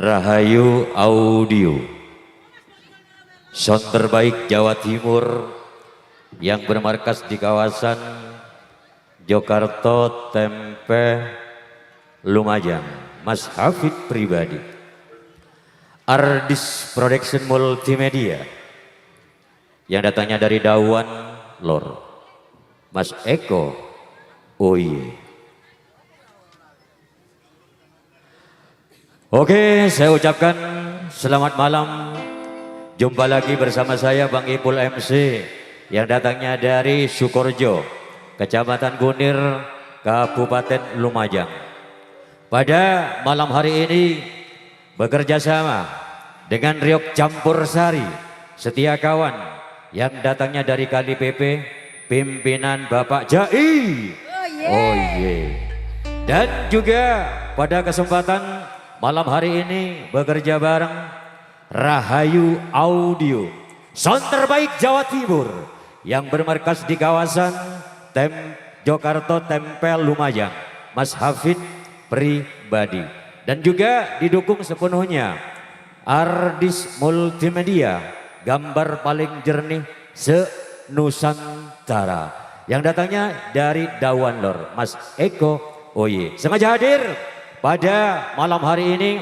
Rahayu Audio, sound terbaik Jawa Timur yang bermarkas di kawasan Jogarta Tempe Lumajang, Mas Hafid pribadi. Ardis Production Multimedia yang datangnya dari Dawan Lor, Mas Eko Oye. Oke, saya ucapkan selamat malam. Jumpa lagi bersama saya Bang Ipul MC yang datangnya dari Sukorjo, Kecamatan Kunir, Kabupaten Lumajang. Pada malam hari ini bekerja sama dengan Riok Campur Sari, setia kawan yang datangnya dari Kali PP, pimpinan Bapak Jai. Oh yeah. Dan juga pada kesempatan malam hari ini bekerja bareng Rahayu Audio, sound terbaik Jawa Timur yang bermarkas di kawasan Jogarta Tempel Lumajang, Mas Hafid pribadi. Dan juga didukung sepenuhnya Ardis Multimedia, gambar paling jernih se-Nusantara yang datangnya dari Dawan Lor, Mas Eko Oye. Sengaja hadir pada malam hari ini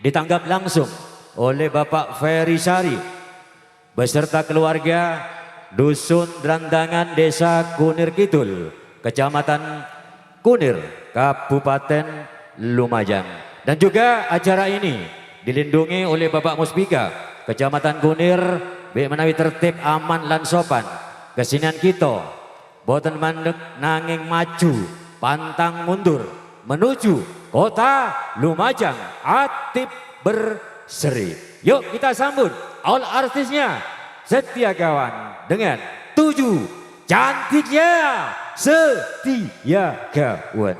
ditanggap langsung oleh Bapak Ferry Sari beserta keluarga Dusun Drandangan Desa Kunir Kidul, Kecamatan Kunir, Kabupaten Lumajang. Dan juga acara ini dilindungi oleh Bapak Musbika, Kecamatan Kunir, menawi tertib aman lan sopan. Kesinian kita boten mandek nanging maju pantang mundur menuju Kota Lumajang Atip berseri. Yuk kita sambut all artisnya setia kawan dengan 7 cantiknya setia kawan.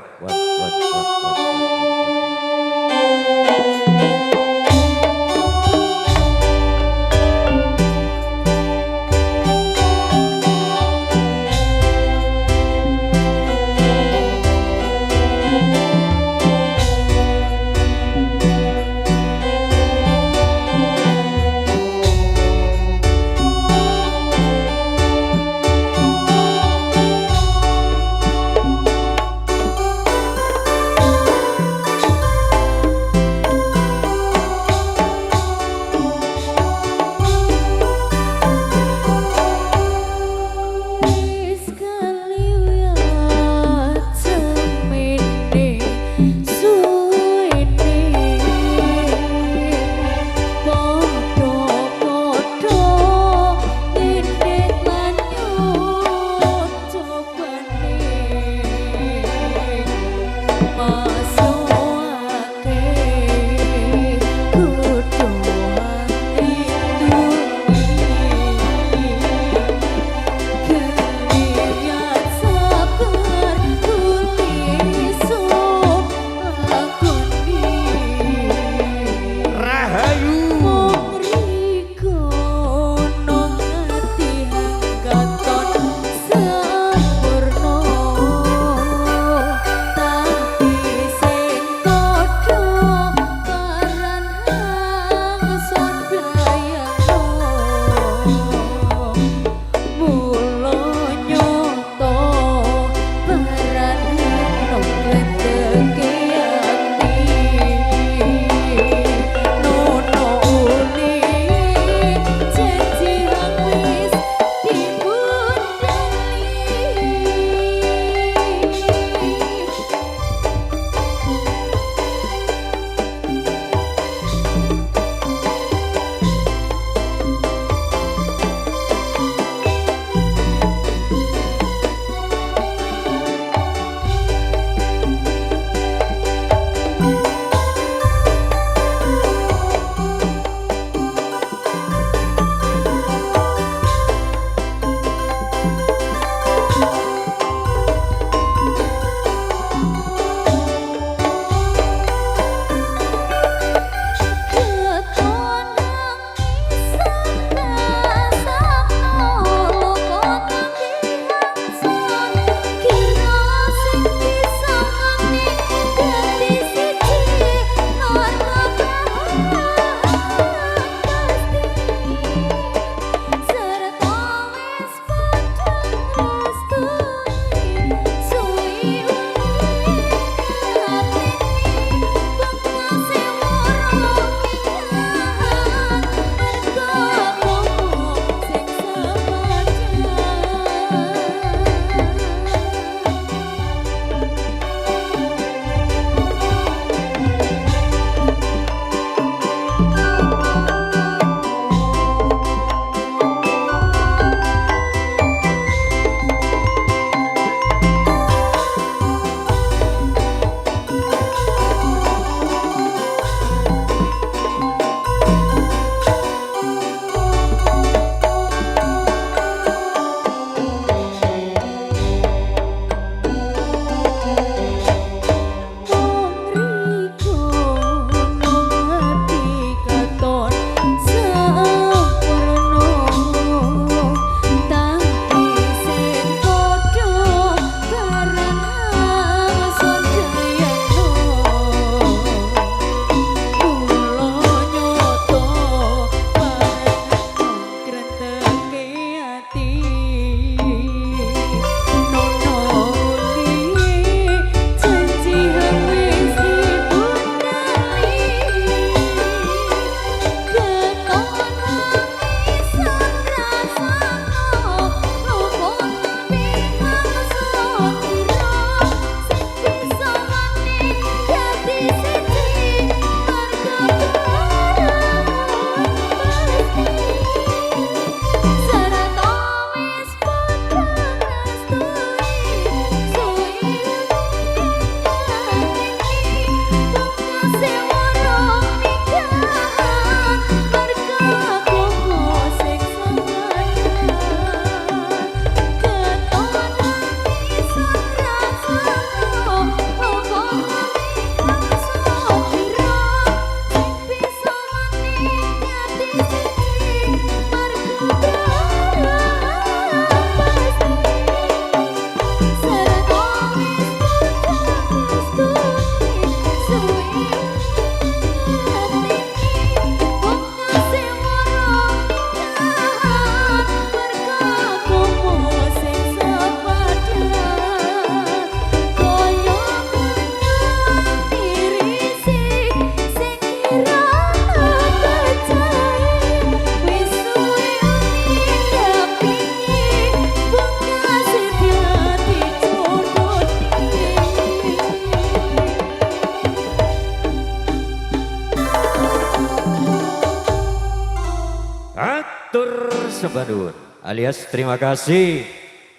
Tur Sebadun alias terima kasih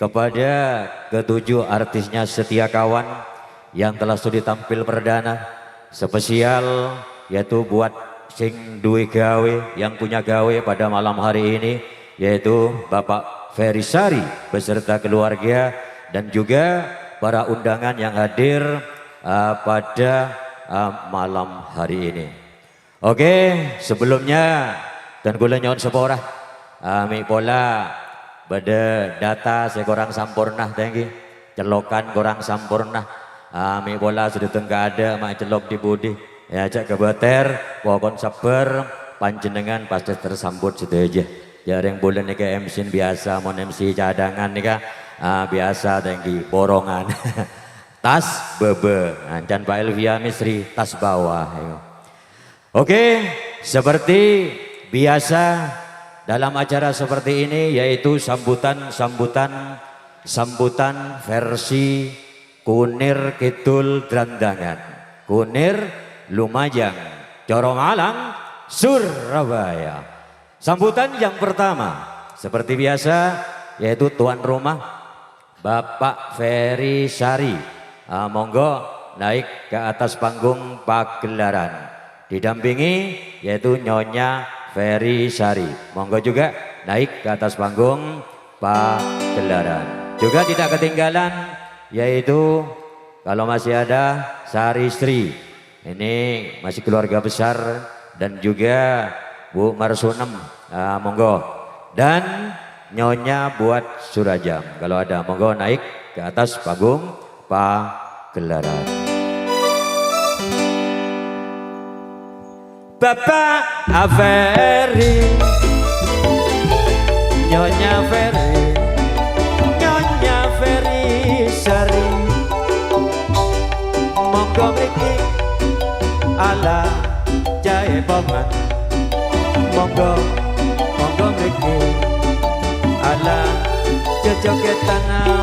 kepada ketujuh artisnya setia kawan yang telah studi tampil perdana. Spesial yaitu buat sing duwe gawe, yang punya gawe pada malam hari ini, yaitu Bapak Ferry Sari beserta keluarga dan juga para undangan yang hadir pada malam hari ini. Oke, sebelumnya dan kula nyon sepora ami pola pada data saya kurang sampurna thank you. Celokan kurang sampurna. Ami pola sudah tengah ada mak celok di budi. Ya cak kebeter pokon sabar panjenengan pasti tersambut situ aja. Jarang bulan nih ke MC biasa mau MC cadangan nih kak. Biasa thank you borongan. Tas bebe dan Pak Elvia Misri tas bawah. Ayo. Oke, seperti biasa dalam acara seperti ini yaitu sambutan versi Kunir Kidul Drandangan, Kunir Lumajang, Coromalang, Surabaya. Sambutan yang pertama seperti biasa yaitu tuan rumah Bapak Ferry Sari. Monggo naik ke atas panggung pagelaran. Didampingi yaitu Nyonya Ferry Sari. Monggo juga naik ke atas panggung pagelaran. Juga tidak ketinggalan yaitu kalau masih ada Sari Sri. Ini masih keluarga besar dan juga Bu Marsunem. Monggo. Dan Nyonya buat Surajam. Kalau ada monggo naik ke atas panggung pagelaran. Bapak Ferry, Nyonya Ferry Sari, monggo mriki ala jahe pongan, monggo mriki ala jojoketan